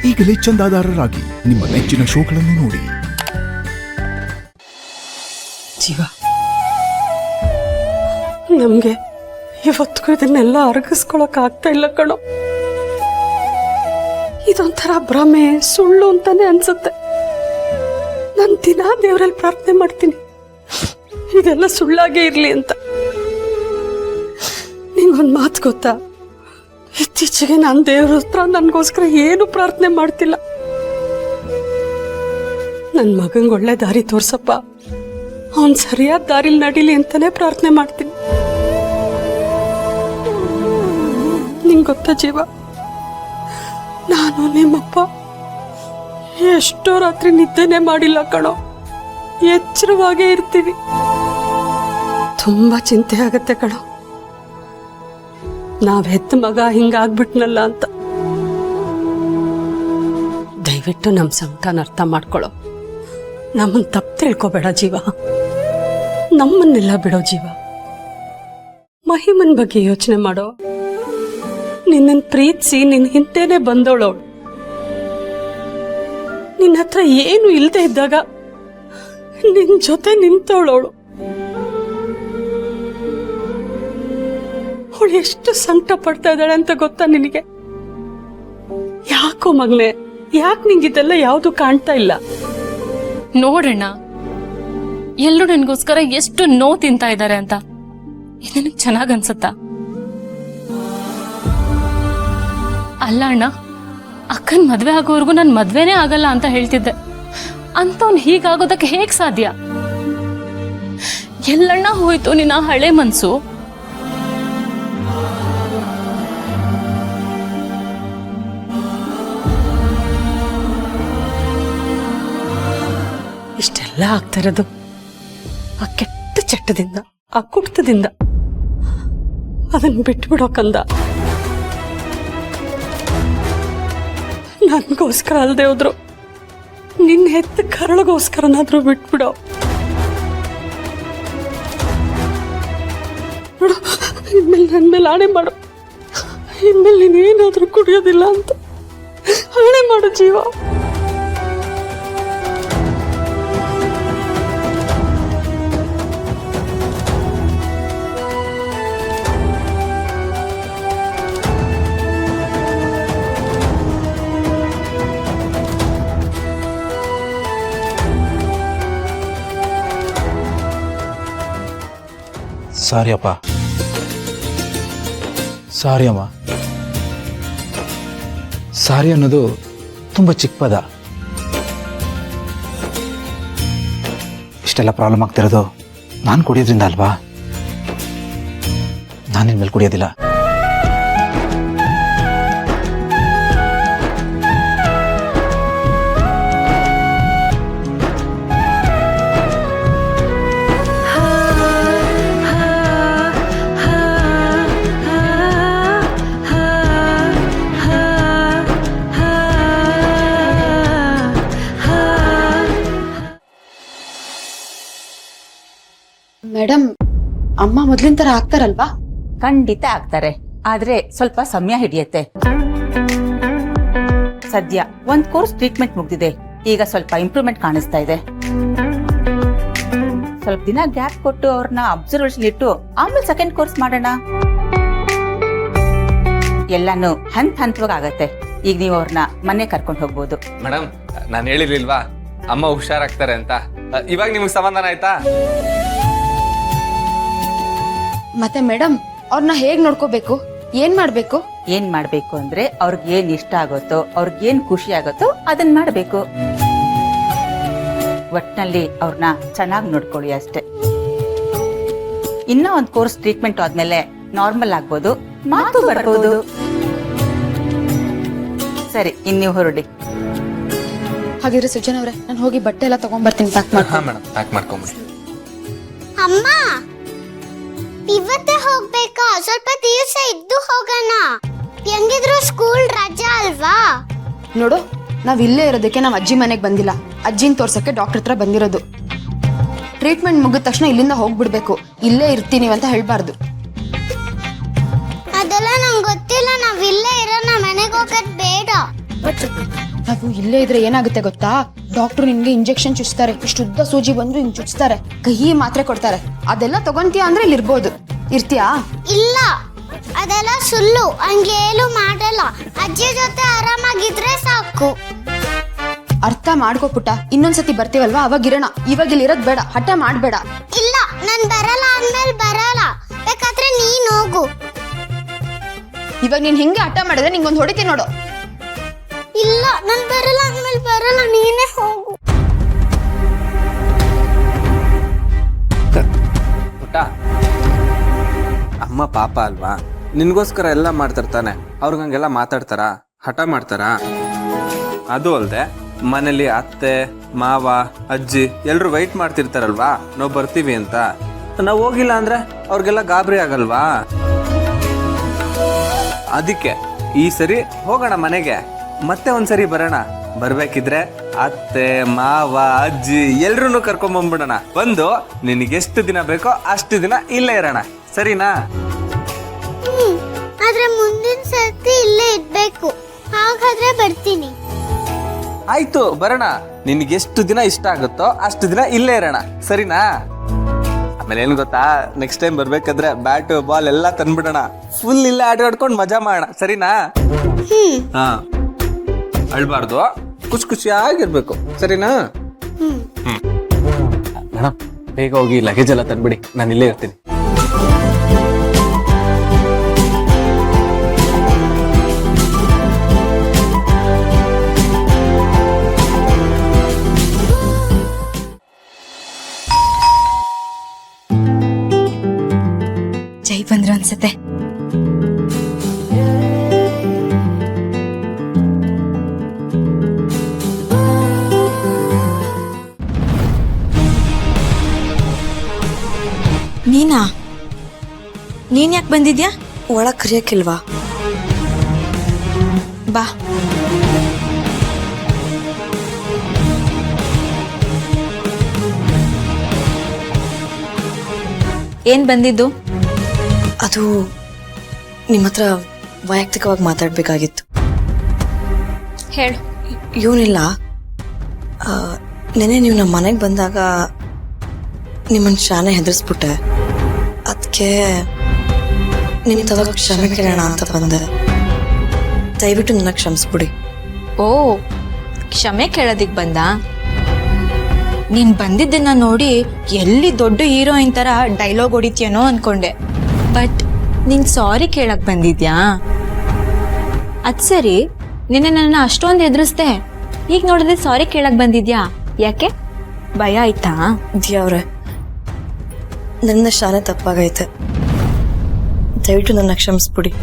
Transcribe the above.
ಈಗಲೇ ಚಂದಾದಾರರಾಗಿ ನಿಮ್ಮ ನೆಚ್ಚಿನ ಶೋಗಳನ್ನು ನೋಡಿ. ಜೀವ, ನಮ್ಗೆ ಇವತ್ತಿಗೂ ಇದನ್ನೆಲ್ಲ ಅರಗಿಸ್ಕೊಳಕ್ ಆಗ್ತಾ ಇಲ್ಲ ಕಣೋ. ಇದೊಂಥರ ಭ್ರಮೆ, ಸುಳ್ಳು ಅಂತಾನೆ ಅನ್ಸುತ್ತೆ. ನಾನು ದಿನ ದೇವರಲ್ಲಿ ಪ್ರಾರ್ಥನೆ ಮಾಡ್ತೀನಿ ಇದೆಲ್ಲ ಸುಳ್ಳಾಗೇ ಇರ್ಲಿ ಅಂತ. ನಿಂಗೊಂದು ಮಾತು ಗೊತ್ತಾ, ಇತ್ತೀಚೆಗೆ ನಾನು ದೇವ್ರ ಹತ್ರ ನನಗೋಸ್ಕರ ಏನು ಪ್ರಾರ್ಥನೆ ಮಾಡ್ತಿಲ್ಲ. ನನ್ನ ಮಗಂಗೆ ಒಳ್ಳೆ ದಾರಿ ತೋರ್ಸಪ್ಪ, ಅವನ್ ಸರಿಯಾದ ದಾರಿಲಿ ನಡೀಲಿ ಅಂತಾನೆ ಪ್ರಾರ್ಥನೆ ಮಾಡ್ತೀನಿ. ನಿಂಗೆ ಗೊತ್ತಾ ಜೀವ, ನಾನು ನಿಮ್ಮಪ್ಪ ಎಷ್ಟೋ ರಾತ್ರಿ ನಿದ್ದೆನೆ ಮಾಡಿಲ್ಲ ಕಣೋ. ಎಚ್ಚರವಾಗೇ ಇರ್ತೀವಿ. ತುಂಬಾ ಚಿಂತೆ ಆಗತ್ತೆ ಕಣೋ, ನಾವ್ ಹೆತ್ತ ಮಗ ಹಿಂಗಾಗ್ಬಿಟ್ನಲ್ಲ ಅಂತ. ದಯವಿಟ್ಟು ನಮ್ ಸಂಕಟನ ಅರ್ಥ ಮಾಡ್ಕೊಳ್ಳೋ. ನಮ್ಮನ್ ತಪ್ಪು ತಿಳ್ಕೊಬೇಡ ಜೀವ, ನಮ್ಮನ್ನೆಲ್ಲ ಬಿಡೋ ಜೀವ. ಮಹಿಮನ್ ಬಗ್ಗೆ ಯೋಚನೆ ಮಾಡೋ. ನಿನ್ನನ್ ಪ್ರೀತಿಸಿ ನಿನ್ ಹಿಂದೆನೆ ಬಂದವಳವಳು. ನಿನ್ನ ಹತ್ರ ಏನು ಇಲ್ಲದೆ ಇದ್ದಾಗ ನಿನ್ ಜೊತೆ ನಿಂತವಳವಳು. ಅವಳು ಎಷ್ಟು ಸಂಕಟ ಪಡ್ತಾ ಇದ್ದಾಳೆ ಅಂತ ಗೊತ್ತಾ ನಿನಗೆ? ಯಾಕೋ ಮಗ್ನೆ, ಯಾಕೆ ನಿಂಗಿದೆಲ್ಲ ಯಾವುದು ಕಾಣ್ತಾ ಇಲ್ಲ? ನೋಡಣ್ಣ, ಎಲ್ಲರೂ ನನ್ಗೋಸ್ಕರ ಎಷ್ಟು ನೋವು ತಿಂತಾ ಇದ್ದಾರೆ ಅಂತ. ಇದು ನನಗೆ ಚೆನ್ನಾಗ್ ಅನ್ಸತ್ತಾ? ಅಲ್ಲ ಅಣ್ಣ, ಅಕ್ಕನ್ ಮದ್ವೆ ಆಗೋವರೆಗೂ ನನ್ ಮದ್ವೆನೇ ಆಗಲ್ಲ ಅಂತ ಹೇಳ್ತಿದ್ದೆ. ಅಂತವ್ನು ಹೀಗಾಗೋದಕ್ಕೆ ಹೇಗ್ ಸಾಧ್ಯ? ಎಲ್ಲಣ್ಣ ಹೋಯ್ತು ನಿನ್ನ ಹಳೆ ಮನ್ಸು? ಇಷ್ಟೆಲ್ಲ ಆಗ್ತಾ ಇರೋದು ಆ ಕೆಟ್ಟ ಚಟ್ಟದಿಂದ, ಆ ಕುಡ್ತದಿಂದ. ಅದನ್ನ ಬಿಟ್ಬಿಡೋಕಂದ. ನನ್ಗೋಸ್ಕರ ಅಲ್ದೆ ಹೋದ್ರು ನಿನ್ನ ಹೆತ್ತ ಕರಳಗೋಸ್ಕರನಾದ್ರೂ ಬಿಟ್ಬಿಡೋ. ನೋಡು, ಇನ್ಮೇಲೆ ನನ್ನ ಮೇಲೆ ಆಣೆ ಮಾಡು. ಇನ್ಮೇಲೆ ನೀನೇನಾದ್ರೂ ಕುಡಿಯೋದಿಲ್ಲ ಅಂತ ಆಣೆ ಮಾಡು ಜೀವ. ಸಾರಿ ಅಪ್ಪ, ಸಾರಿ ಅಮ್ಮ. ಸಾರಿ ಅನ್ನೋದು ತುಂಬ ಚಿಕ್ಕ ಪದ. ಇಷ್ಟೆಲ್ಲ ಪ್ರಾಬ್ಲಮ್ ಆಗ್ತಿರೋದು ನಾನು ಕುಡಿಯೋದ್ರಿಂದ ಅಲ್ವಾ? ನಾನಿನ್ ಮೇಲೆ ಕುಡಿಯೋದಿಲ್ಲ. ಮೇಡಮ್, ಅಮ್ಮ ಮೊದ್ಲಿನ ತರ ಆಗ್ತಾರಲ್ವಾ? ಖಂಡಿತ ಆಗ್ತಾರೆ, ಆದ್ರೆ ಸ್ವಲ್ಪ ಸಮಯ ಹಿಡಿಯತ್ತೆ. ಸದ್ಯ ಒಂದ್ ಕೋರ್ಸ್ ಟ್ರೀಟ್ಮೆಂಟ್ ಮುಗ್ದಿದೆ, ಈಗ ಸ್ವಲ್ಪ ಇಂಪ್ರೂವ್ಮೆಂಟ್ ಕಾಣಿಸ್ತಾ ಇದೆ. ಸ್ವಲ್ಪ ದಿನ ಗ್ಯಾಪ್ ಕೊಟ್ಟು ಅವ್ರನ್ನ ಅಬ್ಸರ್ವೇಷನ್ ಇಟ್ಟು ಆಮೇಲೆ ಸೆಕೆಂಡ್ ಕೋರ್ಸ್ ಮಾಡೋಣ. ಎಲ್ಲಾನು ಹಂತವಾಗಿ ಆಗತ್ತೆ. ಈಗ ನೀವು ಅವ್ರನ್ನ ಮನೆ ಕರ್ಕೊಂಡು ಹೋಗ್ಬೋದು. ಮೇಡಮ್, ನಾನು ಹೇಳಿರ್ಲಿಲ್ವಾ ಅಮ್ಮ ಹುಷಾರಾಗ್ತಾರೆ ಅಂತ? ಇವಾಗ ನಿಮ್ಗೆ ಸಮಾಧಾನ ಆಯ್ತಾ? ಮತ್ತೆ ಮೇಡಮ್, ಅವ್ರನ್ನ ಹೇಗ್ ನೋಡ್ಕೋಬೇಕು? ಏನ್ ಮಾಡ್ಬೇಕು ಅಂದ್ರೆ ಅವ್ರಿಗೆ ಏನ್ ಇಷ್ಟ ಆಗುತ್ತೋ, ಅವ್ರಿಗೆ ಏನ್ ಖುಷಿ ಆಗುತ್ತೋ ಅದನ್ನ ಮಾಡ್ಬೇಕು. ಒಟ್ನಲ್ಲಿ ಅವ್ರನ್ನ ಚೆನ್ನಾಗಿ ನೋಡ್ಕೊಳ್ಳಿ ಅಷ್ಟೇ. ಇನ್ನ ಒಂದ್ ಕೋರ್ಸ್ ಟ್ರೀಟ್ಮೆಂಟ್ ಆದ್ಮೇಲೆ ನಾರ್ಮಲ್ ಆಗ್ಬೋದು, ಮಾತು ಬರ್ಬೋದು. ಸರಿ, ಇನ್ನು ಹೊರಡಿ. ಹಾಗಿದ್ರೆ ಸುಜನ್ ಅವ್ರೆ, ನಾನು ಹೋಗಿ ಬಟ್ಟೆ ಎಲ್ಲ ತಗೊಂಡ್ಬರ್ತೀನಿ. ಪ್ಯಾಕ್ ಮಾಡ್ಕೊಂಬಿಡಿ. ಅಮ್ಮ, ಇವತ್ತೇ ಹೋಗ್ಬೇಕಾ? ಸ್ವಲ್ಪ ದಿವಸ ಇದ್ದು ಹೋಗೋಣ. ಹೆಂಗಿದ್ರು ಸ್ಕೂಲ್ ರಜಾ ಅಲ್ವಾ? ನೋಡು, ನಾವ್ ಇಲ್ಲೇ ಇರೋದಕ್ಕೆ ನಾವ್ ಅಜ್ಜಿ ಮನೆಗೆ ಬಂದಿಲ್ಲ. ಅಜ್ಜಿನ ತೋರ್ಸಕ್ಕೆ ಡಾಕ್ಟರ್ ಹತ್ರ ಬಂದಿರೋದು. ಟ್ರೀಟ್ಮೆಂಟ್ ಮುಗಿದ ತಕ್ಷಣ ಇಲ್ಲಿಂದ ಹೋಗ್ಬಿಡ್ಬೇಕು. ಇಲ್ಲೇ ಇರ್ತೀನಿ ಅಂತ ಹೇಳ್ಬಾರ್ದು. ಅದೆಲ್ಲ ನಂಗೆ ಗೊತ್ತಿಲ್ಲ. ನಾವ್ ಇಲ್ಲೇ ಇರೋಣ, ಮನೆಗೆ ಹೋಗೋದ್ ಬೇಡ. ನೀವು ಇಲ್ಲೇ ಇದ್ರೆ ಏನಾಗುತ್ತೆ ಗೊತ್ತಾ, ಡಾಕ್ಟರ್ ನಿನ್ಗೆ ಇಂಜೆಕ್ಷನ್ ಚುಚ್ತಾರೆ, ಇಷ್ಟು ಉದ್ದ ಸೂಜಿ ಬಂದು ಹಿಂಗ್ ಚುಚ್ತಾರೆ, ಕಹಿ ಮಾತ್ರೆ ಕೊಡ್ತಾರೆ. ಅದೆಲ್ಲ ತಗೊಂತೀಯ ಅಂದ್ರೆ ಇಲ್ಲಿ ಇರ್ಬೋದು. ಇರ್ತೀಯಾ? ಇಲ್ಲ ಅದೆಲ್ಲ ಸುಳ್ಳು, ಹಂಗೇನು ಮಾಡಲ್ಲ. ಅಜ್ಜಿ ಜೊತೆ ಆರಾಮಾಗಿದ್ರೆ ಸಾಕು. ಅರ್ಥ ಮಾಡ್ಕೋ ಪುಟ್ಟ, ಇನ್ನೊಂದ್ಸತಿ ಬರ್ತೀವಲ್ವಾ ಅವಾಗ ಇರೋಣ. ಇವಾಗ ಇಲ್ಲಿ ಇರೋದ್ ಬೇಡ, ಹಠ ಮಾಡ್ಬೇಡ. ಇಲ್ಲ ನಾನ್ ಬರಲ್ಲ ಅಂದ್ಮೇಲೆ ಬರಲ್ಲ, ಬೇಕಾದ್ರೆ ನೀನ್ ಹೋಗು. ಇವಾಗ ನೀನ್ ಹಿಂಗೆ ಹಠ ಮಾಡಿದ್ರೆ ನಿಂಗೊಂದು ಹೊಡಿತೀನಿ ನೋಡು. ಇಲ್ಲ ನಾನ್ ಬರಲ್ಲ ಅಂದ್ಮೇಲೆ ಬರಲ್ಲ, ನೀನೇ ಹೋಗು. ಪುಟ್ಟ, ಅಮ್ಮ ಪಾಪ ಅಲ್ವಾ, ನಿನ್ಗೋಸ್ಕರ ಎಲ್ಲ ಮಾಡ್ತಿರ್ತಾನೆ. ಅವ್ರಿಗೆ ಹಂಗೆಲ್ಲ ಮಾತಾಡ್ತಾರ, ಹಠ ಮಾಡ್ತಾರ? ಅದು ಅಲ್ದೆ ಮನೇಲಿ ಅತ್ತೆ ಮಾವ ಅಜ್ಜಿ ಎಲ್ರು ವೈಟ್ ಮಾಡ್ತಿರ್ತಾರಲ್ವಾ ನಾವು ಬರ್ತೀವಿ ಅಂತ. ನಾವು ಹೋಗಿಲ್ಲ ಅಂದ್ರೆ ಅವ್ರಿಗೆಲ್ಲ ಗಾಬರಿ ಆಗಲ್ವಾ? ಅದಕ್ಕೆ ಈ ಸರಿ ಹೋಗೋಣ ಮನೆಗೆ, ಮತ್ತೆ ಒಂದ್ಸರಿ ಬರೋಣ. ಬರ್ಬೇಕಿದ್ರೆ ಅತ್ತೆ ಮಾವ ಅಜ್ಜಿ ಎಲ್ರೂ ಕರ್ಕೊಂಬಂದ್ಬಿಡೋಣ. ಬಂದು ನಿನಗೆಷ್ಟು ದಿನ ಬೇಕೋ ಅಷ್ಟು ದಿನ ಇಲ್ಲೇ ಇರೋಣ, ಸರಿನಾ? ಆದ್ರೆ ಮುಂದಿನ ಸರ್ತಿ ಇಲ್ಲೇ ಇರ್ಬೇಕು, ಹಾಗಾದ್ರೆ ಬರ್ತೀನಿ. ಆಯ್ತು ಬರೋಣ, ನಿನ್ಗೆಷ್ಟು ದಿನ ಇಷ್ಟ ಆಗುತ್ತೋ ಅಷ್ಟು ದಿನ ಇಲ್ಲೇ ಇರೋಣ, ಸರಿನಾ? ಆಮೇಲೆ ಏನ್ ಗೊತ್ತಾ, ನೆಕ್ಸ್ಟ್ ಟೈಮ್ ಬರ್ಬೇಕಾದ್ರೆ ಬ್ಯಾಟು ಬಾಲ್ ಎಲ್ಲ ತಂದ್ಬಿಡೋಣ, ಫುಲ್ ಇಲ್ಲೇ ಆಟ ಆಡ್ಕೊಂಡು ಮಜಾ ಮಾಡೋಣ, ಸರಿನಾ? ಹಾ, ಅಳ್ಬಾರ್ದು, ಖುಷಿಯಾಗಿರ್ಬೇಕು, ಸರಿನಾ? ಮೇಡಮ್ ಬೇಗ ಹೋಗಿ ಲಗೇಜ್ ಎಲ್ಲ ತಂದ್ಬಿಡಿ, ನಾನು ಇಲ್ಲೇ ಇರ್ತೀನಿ. ಜೈ ಬಂದ್ರು ಅನ್ಸತ್ತೆ. ನೀನಾ? ನೀನ್ ಯಾಕೆ ಬಂದಿದ್ಯಾ? ಒಳಗ್ ಕರಿಯಕ್ಕಿಲ್ವಾ? ಬಾ. ಏನ್ ಬಂದಿದ್ದು? ಅದು ನಿಮ್ಮ ಹತ್ರ ವೈಯಕ್ತಿಕವಾಗಿ ಮಾತಾಡ್ಬೇಕಾಗಿತ್ತು. ಹೇಳು. ಇವನಿಲ್ಲ, ನೆನೆ ನೀವು ನಮ್ಮ ಮನೆಗೆ ಬಂದಾಗ ನಿಮ್ಮನ್ನು ಶಾನೆ ಹೆದರ್ಸ್ಬಿಟ್ಟೆ. ಅದಕ್ಕೆ ನಿಮ್ಮ ತವಾಗ ಕ್ಷಮೆ ಕೇಳೋಣ ಅಂತ ಬಂದೆ. ದಯವಿಟ್ಟು ನನ್ನ ಕ್ಷಮಿಸ್ಬಿಡಿ. ಓ, ಕ್ಷಮೆ ಕೇಳೋದಿಕ್ ಬಂದ? ನೀನ್ ಬಂದಿದ್ದನ್ನ ನೋಡಿ ಎಲ್ಲಿ ದೊಡ್ಡ ಹೀರೋಯಿನ್ ತರ ಡೈಲಾಗ್ ಹೊಡಿತೀಯನೋ ಅನ್ಕೊಂಡೆ. ಬಟ್ ನೀನ್ ಸಾರಿ ಕೇಳಕ್ ಬಂದಿದ್ಯಾ? ಅದ್ ಸರಿ, ನಿನ್ನೆ ನನ್ನ ಅಷ್ಟೊಂದು ಎದುರಿಸ್ದೆ, ಈಗ ನೋಡಿದ್ರೆ ಸಾರಿ ಕೇಳಕ್ ಬಂದಿದ್ಯಾ? ಯಾಕೆ, ಭಯ ಆಯ್ತಾ? ದಿಯವ್ರೆ, ನನ್ನ ಶಾನೆ ತಪ್ಪಾಗೈತೆ, ದಯವಿಟ್ಟು ನನ್ನ ಕ್ಷಮಿಸ್ಬಿಡಿ.